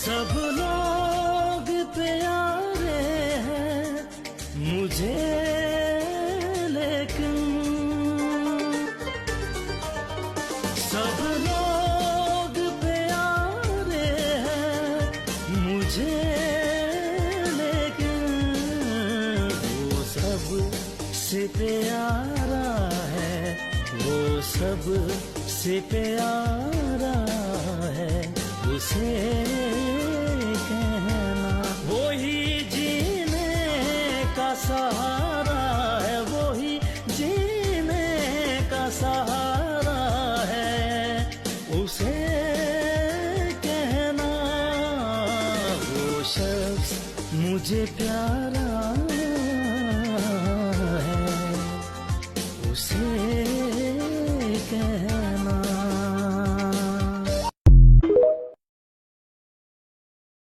सब लोग प्यारे हैं मुझे, लेकिन सब लोग प्यारे हैं मुझे, लेकिन वो सब से प्यारा है, वो सब से प्यारा है, उसे कहना वो ही जीने का सहारा है, वो ही जीने का सहारा है, उसे कहना वो शख्स मुझे प्यारा है, उसे